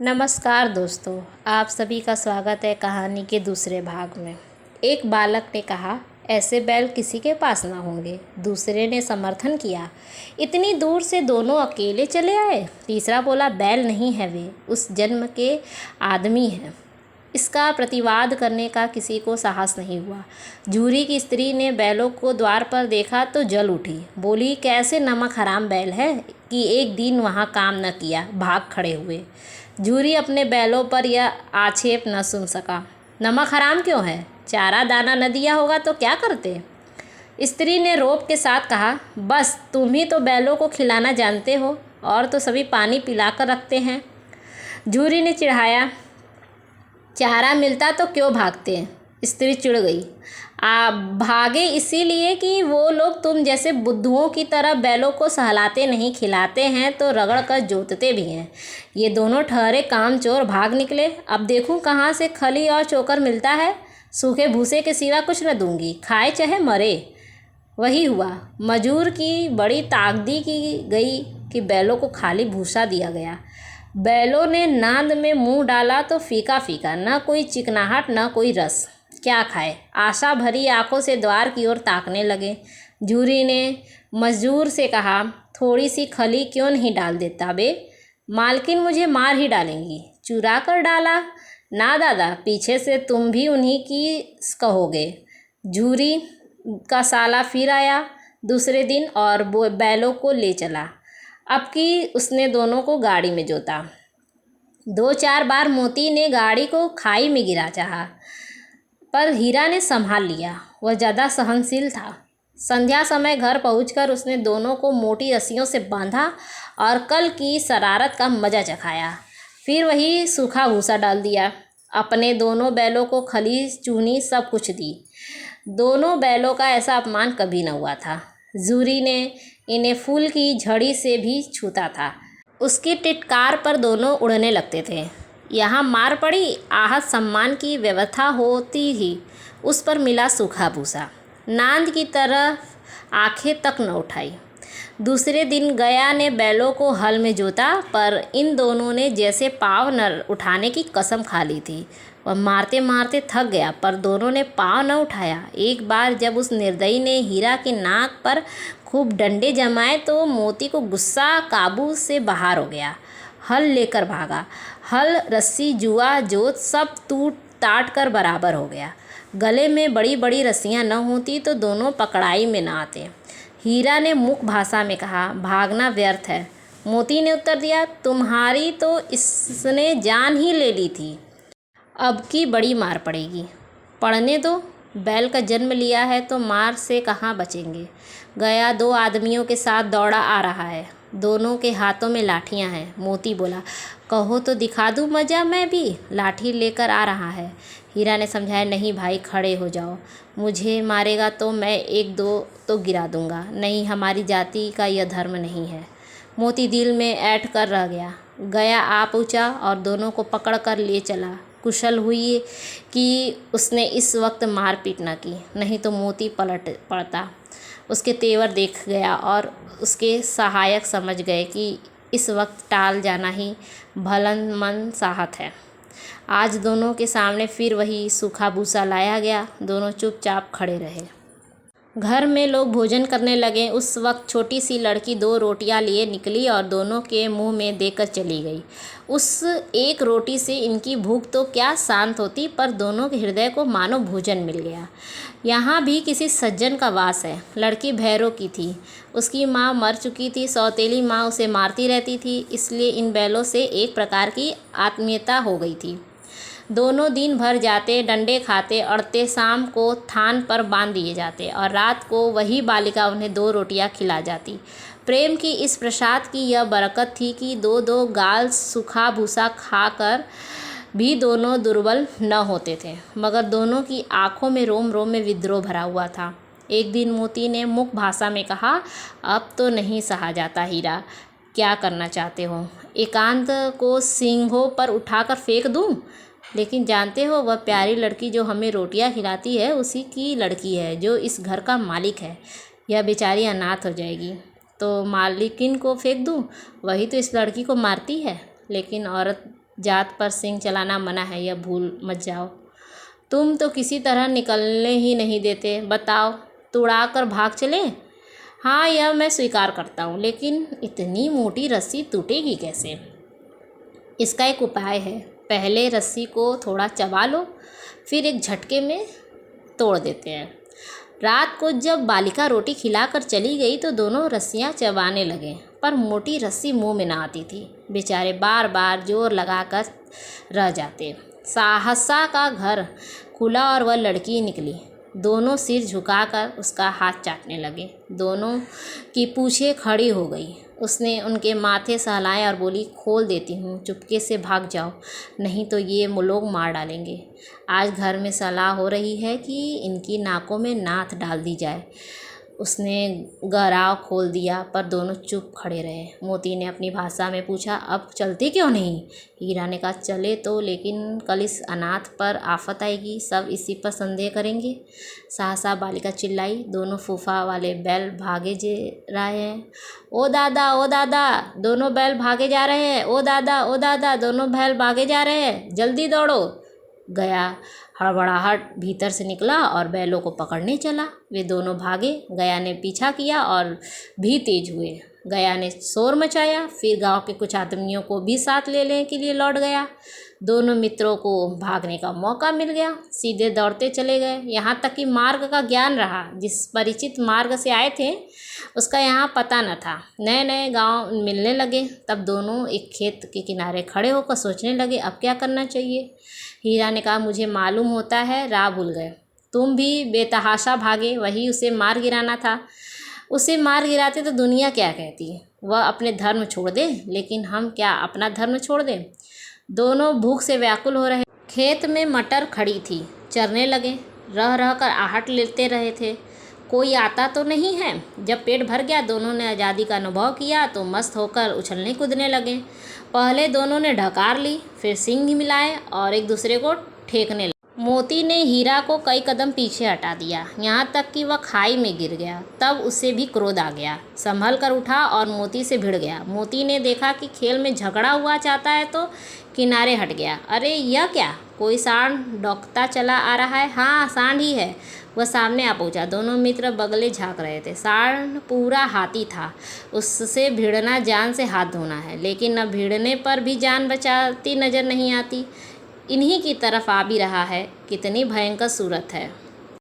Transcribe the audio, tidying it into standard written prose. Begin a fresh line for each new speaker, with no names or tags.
नमस्कार दोस्तों, आप सभी का स्वागत है कहानी के दूसरे भाग में। एक बालक ने कहा, ऐसे बैल किसी के पास ना होंगे। दूसरे ने समर्थन किया, इतनी दूर से दोनों अकेले चले आए। तीसरा बोला, बैल नहीं है, वे उस जन्म के आदमी हैं। इसका प्रतिवाद करने का किसी को साहस नहीं हुआ। झूरी की स्त्री ने बैलों को द्वार पर देखा तो जल उठी। बोली, कैसे नमक हराम बैल है कि एक दिन वहाँ काम न किया, भाग खड़े हुए। झूरी अपने बैलों पर यह आक्षेप न सुन सका। नमक हराम क्यों है? चारा दाना न दिया होगा तो क्या करते? स्त्री ने रोब के साथ कहा, बस तुम ही तो बैलों को खिलाना जानते हो, और तो सभी पानी पिलाकर रखते हैं। झूरी ने चिढ़ाया, चारा मिलता तो क्यों भागते हैं? स्त्री चिढ़ गई, आप भागे इसीलिए कि वो लोग तुम जैसे बुद्धुओं की तरह बैलों को सहलाते नहीं, खिलाते हैं तो रगड़ कर जोतते भी हैं। ये दोनों ठहरे कामचोर भाग निकले। अब देखूं कहाँ से खली और चोकर मिलता है। सूखे भूसे के सिवा कुछ न दूंगी, खाए चाहे मरे। वही हुआ। मजूर की बड़ी ताकदी की गई कि बैलों को खाली भूसा दिया गया। बैलों ने नांद में मुंह डाला तो फीका फीका, न कोई चिकनाहट न कोई रस। क्या खाए? आशा भरी आंखों से द्वार की ओर ताकने लगे। झूरी ने मजदूर से कहा, थोड़ी सी खली क्यों नहीं डाल देता बे? मालकिन मुझे मार ही डालेंगी। चुरा कर डाला? ना दादा, पीछे से तुम भी उन्हीं की कहोगे। झूरी का साला फिर आया दूसरे दिन और बैलों को ले चला। अब की उसने दोनों को गाड़ी में जोता। 2-4 बार मोती ने गाड़ी को खाई में गिरा चाहा, पर हीरा ने संभाल लिया। वह ज़्यादा सहनशील था। संध्या समय घर पहुंचकर उसने दोनों को मोटी रस्सियों से बांधा और कल की शरारत का मजा चखाया। फिर वही सूखा भूसा डाल दिया। अपने दोनों बैलों को खली चूनी सब कुछ दी। दोनों बैलों का ऐसा अपमान कभी न हुआ था। झूरी ने इन्हें फूल की झड़ी से भी छूता था। उसकी टिटकार पर दोनों उड़ने लगते थे। यहाँ मार पड़ी, आहत सम्मान की व्यवस्था होती ही उस पर मिला सूखा भूसा। नांद की तरफ आंखें तक न उठाई। दूसरे दिन गया ने बैलों को हल में जोता, पर इन दोनों ने जैसे पाँव न उठाने की कसम खा ली थी। वह मारते मारते थक गया, पर दोनों ने पाँव न उठाया। एक बार जब उस निर्दयी ने हीरा के नाक पर खूब डंडे जमाए तो मोती को गुस्सा काबू से बाहर हो गया। हल लेकर भागा। हल, रस्सी, जुआ, जोत सब टूट टाट कर बराबर हो गया। गले में बड़ी बड़ी रस्सियाँ न होती तो दोनों पकड़ाई में न आते। हीरा ने मुख भाषा में कहा, भागना व्यर्थ है। मोती ने उत्तर दिया, तुम्हारी तो इसने जान ही ले ली थी, अब की बड़ी मार पड़ेगी। पड़ने दो, बैल का जन्म लिया है तो मार से कहाँ बचेंगे। गया 2 आदमियों के साथ दौड़ा आ रहा है। दोनों के हाथों में लाठियां हैं। मोती बोला, कहो तो दिखा दूँ मजा, मैं भी लाठी लेकर आ रहा है। हीरा ने समझाया, नहीं भाई, खड़े हो जाओ। मुझे मारेगा तो मैं 1-2 तो गिरा दूंगा। नहीं, हमारी जाति का यह धर्म नहीं है। मोती दिल में ऐंठ कर रह गया। गया आ पहुँचा और दोनों को पकड़ कर ले चला। कुशल हुई कि उसने इस वक्त मारपीट न की, नहीं तो मोती पलट पड़ता। उसके तेवर देख गया और उसके सहायक समझ गए कि इस वक्त टाल जाना ही भलमन साहत है। आज दोनों के सामने फिर वही सूखा भूसा लाया गया। दोनों चुपचाप खड़े रहे। घर में लोग भोजन करने लगे। उस वक्त छोटी सी लड़की 2 रोटियां लिए निकली और दोनों के मुंह में देकर चली गई। उस एक रोटी से इनकी भूख तो क्या शांत होती, पर दोनों के हृदय को मानो भोजन मिल गया। यहाँ भी किसी सज्जन का वास है। लड़की भैरों की थी। उसकी माँ मर चुकी थी। सौतेली माँ उसे मारती रहती थी, इसलिए इन बैलों से एक प्रकार की आत्मीयता हो गई थी। दोनों दिन भर जाते, डंडे खाते, अड़ते, शाम को थान पर बांध दिए जाते और रात को वही बालिका उन्हें 2 रोटियां खिला जाती। प्रेम की इस प्रसाद की यह बरकत थी कि 2-2 गाल सूखा भूसा खाकर भी दोनों दुर्बल न होते थे, मगर दोनों की आंखों में रोम रोम में विद्रोह भरा हुआ था। एक दिन मोती ने मुख भाषा में कहा, अब तो नहीं सहा जाता हीरा, क्या करना चाहते हो? एकांत को सींगों पर उठाकर फेंक दूं? लेकिन जानते हो, वह प्यारी लड़की जो हमें रोटियां खिलाती है उसी की लड़की है, जो इस घर का मालिक है। यह बेचारी अनाथ हो जाएगी तो मालिकिन को फेंक दूं? वही तो इस लड़की को मारती है। लेकिन औरत जात पर सिंग चलाना मना है, यह भूल मत जाओ। तुम तो किसी तरह निकलने ही नहीं देते, बताओ तुड़ा कर भाग चले? हाँ, यह मैं स्वीकार करता हूँ, लेकिन इतनी मोटी रस्सी टूटेगी कैसे? इसका एक उपाय है। पहले रस्सी को थोड़ा चबा लो, फिर एक झटके में तोड़ देते हैं। रात को जब बालिका रोटी खिलाकर चली गई तो दोनों रस्सियां चबाने लगे, पर मोटी रस्सी मुंह में ना आती थी। बेचारे बार बार जोर लगाकर रह जाते। सहसा का घर खुला और वह लड़की निकली। दोनों सिर झुकाकर उसका हाथ चाटने लगे। दोनों की पूंछें खड़ी हो गई। उसने उनके माथे सहलाए और बोली, खोल देती हूँ, चुपके से भाग जाओ, नहीं तो ये लोग मार डालेंगे। आज घर में सलाह हो रही है कि इनकी नाकों में नाथ डाल दी जाए। उसने गराव खोल दिया, पर दोनों चुप खड़े रहे। मोती ने अपनी भाषा में पूछा, अब चलते क्यों नहीं? हीरा ने कहा, चले तो, लेकिन कल इस अनाथ पर आफत आएगी, सब इसी पर संदेह करेंगे। सहसा बालिका चिल्लाई, दोनों फूफा वाले बैल भागे जा रहे हैं। ओ दादा, ओ दादा, दोनों बैल भागे जा रहे हैं। ओ दादा, ओ दादा, दोनों बैल भागे जा रहे हैं, जल्दी दौड़ो। गया हड़बड़ाहट भीतर से निकला और बैलों को पकड़ने चला। वे दोनों भागे। गया ने पीछा किया और भी तेज हुए। गया ने शोर मचाया, फिर गांव के कुछ आदमियों को भी साथ लेने के लिए लौट गया। दोनों मित्रों को भागने का मौका मिल गया, सीधे दौड़ते चले गए। यहाँ तक कि मार्ग का ज्ञान रहा। जिस परिचित मार्ग से आए थे उसका यहाँ पता न था। नए नए गांव मिलने लगे। तब दोनों एक खेत के किनारे खड़े होकर सोचने लगे, अब क्या करना चाहिए। हीरा ने कहा, मुझे मालूम होता है, राह भूल गए। तुम भी बेतहाशा भागे, वही उसे मार गिराना था। उसे मार गिराते तो दुनिया क्या कहती? वह अपने धर्म छोड़ दे, लेकिन हम क्या अपना धर्म छोड़ दें? दोनों भूख से व्याकुल हो रहे। खेत में मटर खड़ी थी, चरने लगे। रह रह कर आहट लेते रहे थे, कोई आता तो नहीं है। जब पेट भर गया, दोनों ने आज़ादी का अनुभव किया तो मस्त होकर उछलने कूदने लगे। पहले दोनों ने ढकार ली, फिर सींग मिलाए और एक दूसरे को ठेकने लगे। मोती ने हीरा को कई कदम पीछे हटा दिया, यहाँ तक कि वह खाई में गिर गया। तब उसे भी क्रोध आ गया, संभल कर उठा और मोती से भिड़ गया। मोती ने देखा कि खेल में झगड़ा हुआ चाहता है तो किनारे हट गया। अरे यह क्या, कोई सांड डौंकता चला आ रहा है। हाँ, सांड ही है। वह सामने आ पहुंचा। दोनों मित्र बगले झांक रहे थे। सांड पूरा हाथी था। उससे भिड़ना जान से हाथ धोना है, लेकिन अब भिड़ने पर भी जान बचाती नजर नहीं आती। इन्हीं की तरफ आ भी रहा है। कितनी भयंकर सूरत है।